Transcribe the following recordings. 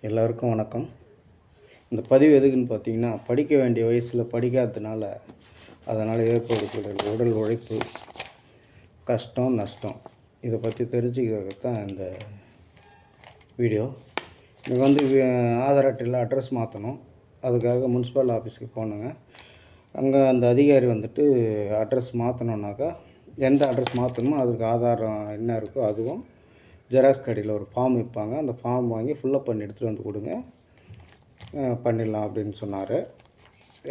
எல்லோருக்கும் வணக்கம். இந்த பதிவு எதுக்குன்னு பார்த்தீங்கன்னா, படிக்க வேண்டிய வயசில் படிக்காததுனால அதனால் ஏற்படக்கூடிய உடல் உழைப்பு, கஷ்டம், நஷ்டம் இதை பற்றி தெரிஞ்சுக்கிறதுக்கு இந்த வீடியோ. எனக்கு ஆதார் அட்டையில் அட்ரஸ் மாற்றணும். அதுக்காக முனிசிபல் ஆஃபீஸுக்கு போனேங்க. அங்கே அந்த அதிகாரி அட்ரஸ் மாற்றணுன்னாக்கா எந்த அட்ரஸ் மாற்றணுமோ அதுக்கு ஆதாரம் என்ன இருக்கோ அதுவும் ஜெராக்ஸ் கடையில் ஒரு ஃபார்ம் விற்பாங்க. அந்த ஃபார்ம் வாங்கி ஃபில்லப் பண்ணி எடுத்துகிட்டு வந்து கொடுங்க, பண்ணிடலாம் அப்படின்னு சொன்னார்.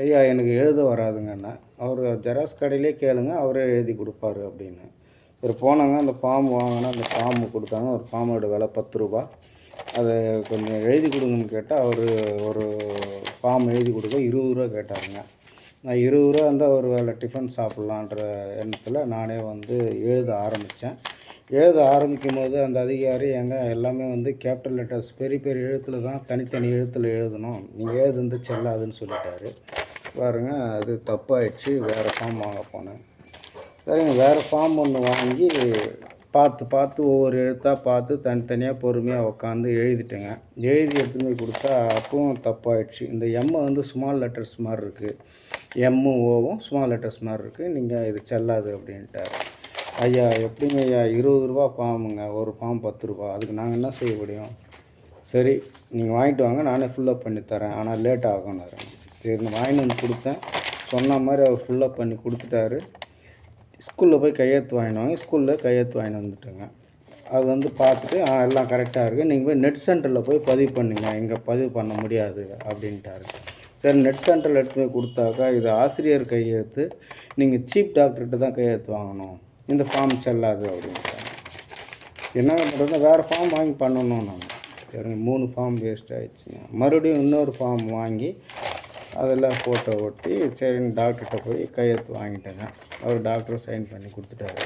ஐயா எனக்கு எழுத வராதுங்கண்ணா. அவர் ஜெராக்ஸ் கடையிலே கேளுங்க, அவரே எழுதி கொடுப்பாரு அப்படின்னு. சரி போனாங்க. அந்த ஃபார்ம் வாங்கினா அந்த ஃபார்மு கொடுத்தாங்க. ஒரு ஃபார்மோட விலை 10 ரூபா. அதை கொஞ்சம் எழுதி கொடுங்கன்னு கேட்டால் அவர் ஒரு ஃபார்ம் எழுதி கொடுக்க 20 ரூபா கேட்டாருங்க. நான் 20 ரூபா இருந்தால் ஒரு வேளை டிஃபன் சாப்பிட்லான்ற எண்ணத்தில் நானே எழுத ஆரம்பித்தேன். எழுத ஆரம்பிக்கும் போது அந்த அதிகாரி எல்லாமே கேபிட்டல் லெட்டர்ஸ் பெரிய பெரிய எழுத்தில் தான் தனித்தனி எழுத்தில் எழுதணும், நீங்கள் எழுதுந்து செல்லாதுன்னு சொல்லிட்டாரு. பாருங்க, அது தப்பாயிடுச்சு. வேறு ஃபார்ம் வாங்க போனேன். சரிங்க, வேறு ஃபார்ம் ஒன்று வாங்கி பார்த்து ஒவ்வொரு எழுத்தாக பார்த்து தனித்தனியாக பொறுமையாக உட்காந்து எழுதிட்டேங்க. எழுதி எடுத்துன்னு போய் கொடுத்தா அப்பவும் தப்பாயிடுச்சு. இந்த எம்மை ஸ்மால் லெட்டர்ஸ் மாதிரி இருக்குது, எம்மும் ஓவும் ஸ்மால் லெட்டர்ஸ் மாதிரி இருக்குது, நீங்கள் இது செல்லாது அப்படின்ட்டார். ஐயா எப்படிங்க ஐயா, 20 ரூபா ஃபார்முங்க, ஒரு ஃபார்ம் 10 ரூபா, அதுக்கு நாங்கள் என்ன செய்ய முடியும்? சரி நீங்கள் வாங்கிட்டு வாங்க, நானே ஃபுல்லப் பண்ணி தரேன், ஆனால் லேட் ஆகும்னாரு. சரி நான் வாங்கிட்டு வந்து கொடுத்தேன். சொன்ன மாதிரி அவர் ஃபுல்லப் பண்ணி கொடுத்துட்டாரு. ஸ்கூலில் போய் கையெழுத்து வாங்கிட்டு வாங்க, ஸ்கூலில் கையெழுத்து வாங்கிட்டு வந்துட்டேங்க. அது பார்த்துட்டு எல்லாம் கரெக்டாக இருக்குது, நீங்கள் போய் நெட் சென்டரில் போய் பதிவு பண்ணுங்க, இங்கே பதிவு பண்ண முடியாது அப்படின்ட்டாரு. சரி நெட் சென்டரில் எடுத்து போய் கொடுத்தாக்கா இது ஆசிரியர் கையெழுத்து, நீங்கள் சீஃப் டாக்டர்கிட்ட தான் கையெழுத்து வாங்கணும், இந்த ஃபார்ம் செல்லாது அப்படின்ட்டாங்க. என்ன பண்ணுறது, வேறு ஃபார்ம் வாங்கி பண்ணணும். நான் சரிங்க, 3 ஃபார்ம் வேஸ்ட் ஆகிடுச்சுங்க. மறுபடியும் இன்னொரு ஃபார்ம் வாங்கி அதில் ஃபோட்டோ ஒட்டி சரின்னு டாக்டர்கிட்ட போய் கையெழுத்து வாங்கிட்டேங்க. அவர் டாக்டர் சைன் பண்ணி கொடுத்துட்டாரு.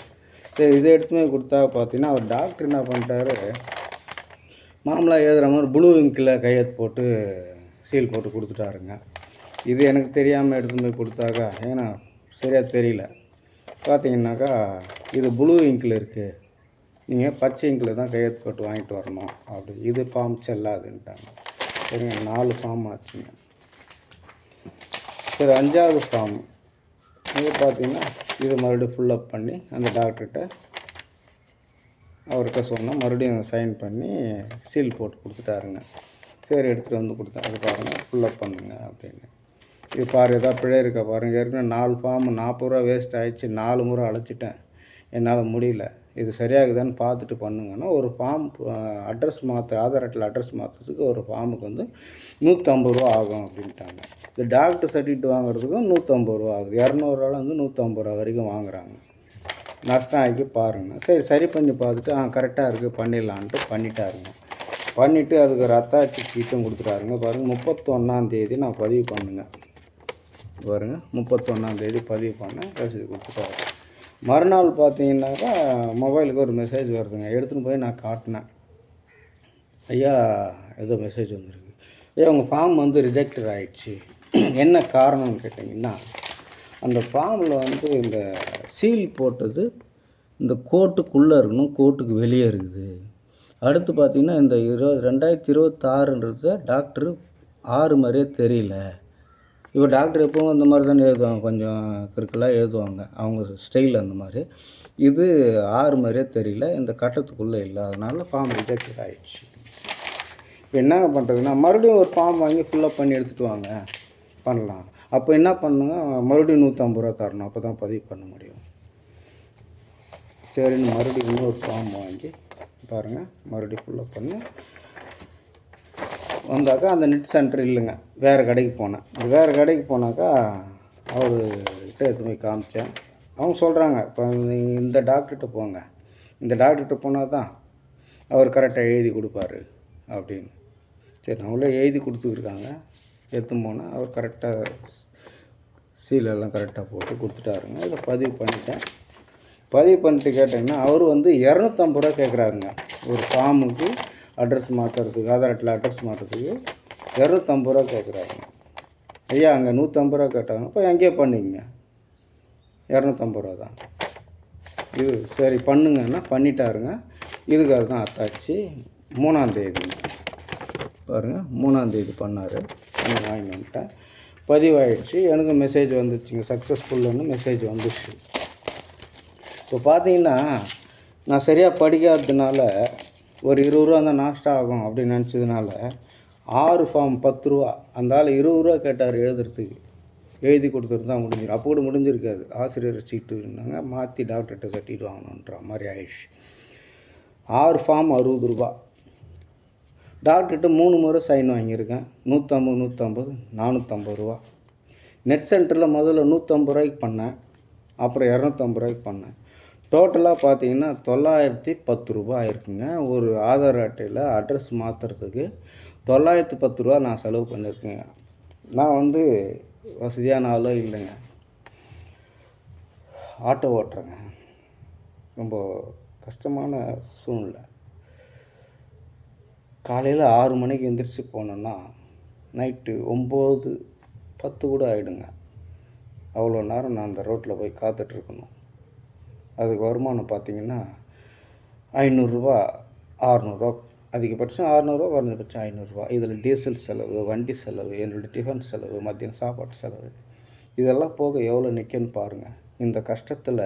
சரி இதை எடுத்துமே கொடுத்தா பார்த்தீங்கன்னா அவர் டாக்டர் என்ன பண்ணிட்டாரு, மாமலாக எழுதுகிற மாதிரி ப்ளூ இங்கில் கையெழுத்து போட்டு சீல் போட்டு கொடுத்துட்டாருங்க. இது எனக்கு தெரியாமல் எடுத்துன்னு போய் கொடுத்தாக்கா, ஏன்னா சரியாக தெரியல, பார்த்தீங்கன்னாக்கா இது ப்ளூ இங்கில் இருக்குது, நீங்கள் பச்சை இங்கில் தான் கையெழுத்து போட்டு வாங்கிட்டு வரணும் அப்படி, இது ஃபார்ம் செல்லாதுன்ட்டாங்க. சரிங்க, 4 ஃபார்ம் ஆச்சுங்க. சரி 5வது ஃபார்ம் இது பார்த்தீங்கன்னா இது மறுபடியும் ஃபுல்லப் பண்ணி அந்த டாக்டர்கிட்ட அவர்கிட்ட சொன்னால் மறுபடியும் சைன் பண்ணி சீல் போட்டு கொடுத்துட்டாருங்க. சரி எடுத்துகிட்டு வந்து கொடுத்தேன். அது பாருங்கள் ஃபுல்லப் பண்ணுங்க அப்படின்னு. இது ஏதாவது பிழை இருக்கா பாருங்கள். ஏற்கனவே 4 ஃபார்ம் 40 ரூபா வேஸ்ட் ஆகிடுச்சு, 4 முறை அழைச்சிட்டேன், என்னால் முடியல, இது சரியாகுதான்னு பார்த்துட்டு பண்ணுங்கன்னா ஒரு ஃபார்ம் அட்ரஸ் ஆதார் அட்டையில் அட்ரஸ் மாற்றுறதுக்கு ஒரு ஃபார்முக்கு 150 ரூபா ஆகும் அப்படின்ட்டாங்க. இந்த டாக்டர் சர்டிஃபிகேட் வாங்குறதுக்கும் 150 ரூபா ஆகுது. 200 ரூபாலேருந்து 150 ரூபா வரைக்கும் வாங்குகிறாங்க. நஷ்டம் ஆகி பாருங்கள். சரி பண்ணி பார்த்துட்டு கரெக்டாக இருக்குது பண்ணிடலான்ட்டு பண்ணிட்டாருங்க. பண்ணிவிட்டு அதுக்கு ஒரு அத்தாட்சி சீட்டும் கொடுத்துட்டாருங்க. பாருங்கள் 31ஆம் தேதி நான் பதிவு பண்ணுங்க, பாருங்கள் 31ஆம் தேதி பதிவு பண்ணேன், ரசீது கொடுத்துட்டாரு. மறுநாள் பார்த்தீங்கன்னாக்கா மொபைலுக்கு ஒரு மெசேஜ் வருதுங்க. எடுத்துன்னு போய் நான் காட்டினேன். ஐயா ஏதோ மெசேஜ் வந்துருக்கு, ஐயா உங்கள் ஃபார்ம் ரிஜெக்டட் ஆகிடுச்சு. என்ன காரணம்னு கேட்டிங்கன்னா, அந்த ஃபார்மில் இந்த சீல் போட்டது இந்த கோர்ட்டுக்குள்ளே இருக்கணும், கோர்ட்டுக்கு வெளியே இருக்குது. அடுத்து பார்த்திங்கன்னா இந்த 2026ன்றது டாக்டரு 6 மாதிரியே தெரியல. இப்போ டாக்டர் எப்பவும் அந்த மாதிரி தானே எழுதுவாங்க, கொஞ்சம் கிறுக்கலாக எழுதுவாங்க அவங்க ஸ்டைல் அந்த மாதிரி. இது 6 மாதிரியே தெரியல, இந்த கட்டத்துக்குள்ளே இல்லை, அதனால் ஃபார்ம் ரிஜெக்டட் ஆகிடுச்சு. இப்போ என்ன பண்ணுறதுன்னா மறுபடியும் ஒரு ஃபார்ம் வாங்கி ஃபுல்லப் பண்ணி எடுத்துகிட்டு வாங்க, பண்ணலாம். அப்போ என்ன பண்ணுங்க, மறுபடியும் 150 ரூபா தரணும், அப்போ தான் பதிவு பண்ண முடியும். சரின்னு மறுபடியும் இன்னொரு ஃபார்ம் வாங்கி பாருங்கள், மறுபடியும் ஃபுல்லப் பண்ணி வந்தாக்கா அந்த நெட் சென்டர் இல்லைங்க, வேறு கடைக்கு போனேன். வேறு கடைக்கு போனாக்கா அவர்கிட்ட எடுத்து போய் காமிச்சேன். அவங்க சொல்கிறாங்க, இப்போ நீங்கள் இந்த டாக்டர்கிட்ட போங்க, இந்த டாக்டர்கிட்ட போனால் தான் அவர் கரெக்டாக எழுதி கொடுப்பாரு அப்படின்னு. சரி அவங்களே எழுதி கொடுத்துருக்காங்க. எடுத்துன்னு போனால் அவர் கரெக்டாக சீலெல்லாம் கரெக்டாக போட்டு கொடுத்துட்டாருங்க. இதை பதிவு பண்ணிட்டேன். பதிவு பண்ணிட்டு கேட்டிங்கன்னா அவர் 250 ரூபா கேட்குறாருங்க ஒரு ஃபார்முக்கு. அட்ரஸ் மாற்றுறதுக்கு, ஆதார் அட்டையில் அட்ரஸ் மாற்றுறதுக்கு 250 ரூபா கேட்குறாருங்க. ஐயா அங்கே 150 ரூபா கேட்டாங்க, இப்போ அங்கேயே பண்ணிங்க, 250 ரூபா தான் இது. சரி பண்ணுங்கன்னா பண்ணிட்டாருங்க. இதுக்காக தான் அத்தாச்சு 3ஆம் தேதி பாருங்கள் 3ஆம் தேதி பண்ணார், வாங்கிட்டு வந்துட்டேன். பதிவாயிடுச்சு, எனக்கு மெசேஜ் வந்துச்சுங்க, சக்ஸஸ்ஃபுல்லுன்னு மெசேஜ் வந்துச்சு. இப்போ பார்த்தீங்கன்னா நான் சரியாக படிக்காததுனால ஒரு 20 ரூபா தான் நாஷ்டா ஆகும் அப்படின்னு நினச்சதுனால 6 ஃபார்ம் 10 ரூபா, அந்த ஆள் 20 ரூபா கேட்டார் எழுதுறதுக்கு, எழுதி கொடுத்துட்டு தான் முடிஞ்சிடும். அப்போ கூட முடிஞ்சிருக்காது, ஆசிரியர் சீட்டுன்னாங்க, மாற்றி டாக்டர்கிட்ட கட்டிட்டு வாங்கணுன்ற மாதிரி ஆயிடுச்சு. 6 ஃபார்ம் 60 ரூபா. டாக்டர்கிட்ட 3 முறை சைன் வாங்கியிருக்கேன், 150 450 ரூபா. நெட் சென்டரில் முதல்ல 150 ரூபாய்க்கு பண்ணேன், அப்புறம் 250 ரூபாய்க்கு பண்ணேன். டோட்டலாக பார்த்தீங்கன்னா 910 ரூபா ஆயிருக்குங்க. ஒரு ஆதார் அட்டையில் அட்ரஸ் மாற்றுறதுக்கு 910 ரூபா நான் செலவு பண்ணியிருக்கேங்க. நான் வந்து வசதியான ஆளும் இல்லைங்க, ஆட்டோ ஓட்டுறேங்க. ரொம்ப கஷ்டமான சூழ்நிலை. காலையில் 6 மணிக்கு எந்திரிச்சு போனோன்னா நைட்டு 9 10 கூட ஆகிடுங்க. அவ்வளோ நேரம் நான் அந்த ரோட்டில் போய் காத்துட்ருக்கணும். அதுக்கு வருமானம் பார்த்திங்கன்னா 500 ரூபா 600 ரூபா, அதிகபட்சம் 600 ரூபா, குறைஞ்சபட்சம் 500 ரூபா. இதில் டீசல் செலவு, வண்டி செலவு, என்னுடைய டிஃபன் செலவு, மதியம் சாப்பாட்டு செலவு, இதெல்லாம் போக எவ்வளோ நிற்குன்னு பாருங்கள். இந்த கஷ்டத்தில்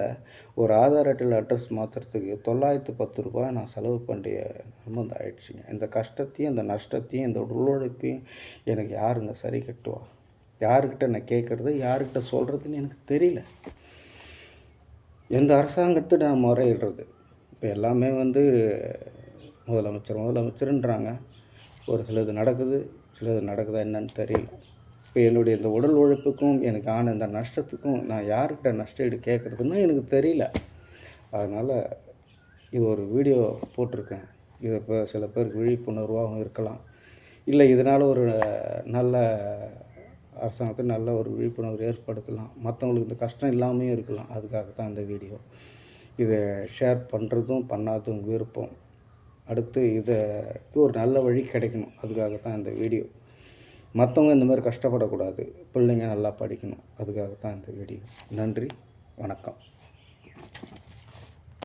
ஒரு ஆதார் அட்டையில் அட்ரஸ் மாற்றுறதுக்கு 910 ரூபா நான் செலவு பண்ணிய நிர்பந்தம் ஆயிடுச்சுங்க. இந்த கஷ்டத்தையும் இந்த நஷ்டத்தையும் இந்த உழைப்பையும் எனக்கு யாருங்க சரி கட்டுவா? யாருக்கிட்ட நான் கேட்குறது, யாருக்கிட்ட சொல்கிறதுன்னு எனக்கு தெரியல. எந்த அரசாங்கத்தை நான் முறையிடுறது? இப்போ எல்லாமே வந்து முதலமைச்சருன்றாங்க. ஒரு சிலது நடக்குது, சிலது நடக்குதா என்னன்னு தெரியல. இப்போ என்னுடைய இந்த உடல் உழைப்புக்கும் எனக்கு ஆன இந்த நஷ்டத்துக்கும் நான் யார்கிட்ட நஷ்டஈடு கேட்குறதுன்னு எனக்கு தெரியல. அதனால் இது ஒரு வீடியோ போட்டிருக்கேன். இது இப்போ சில பேருக்கு விழிப்புணர்வாகவும் இருக்கலாம், இல்லை இதனால் ஒரு நல்ல அரசாங்கத்துக்கு நல்ல ஒரு விழிப்புணர்வு ஏற்படுத்தலாம், மற்றவங்களுக்கு இந்த கஷ்டம் இல்லாமையும் இருக்கலாம். அதுக்காக தான் இந்த வீடியோ. இதை ஷேர் பண்ணுறதும் பண்ணாததும் விருப்பம். அடுத்து இதுக்கு ஒரு நல்ல வழி கிடைக்கணும், அதுக்காக தான் இந்த வீடியோ. மற்றவங்க இந்த மாதிரி கஷ்டப்படக்கூடாது, பிள்ளைங்க நல்லா படிக்கணும், அதுக்காக தான் இந்த வீடியோ. நன்றி, வணக்கம்.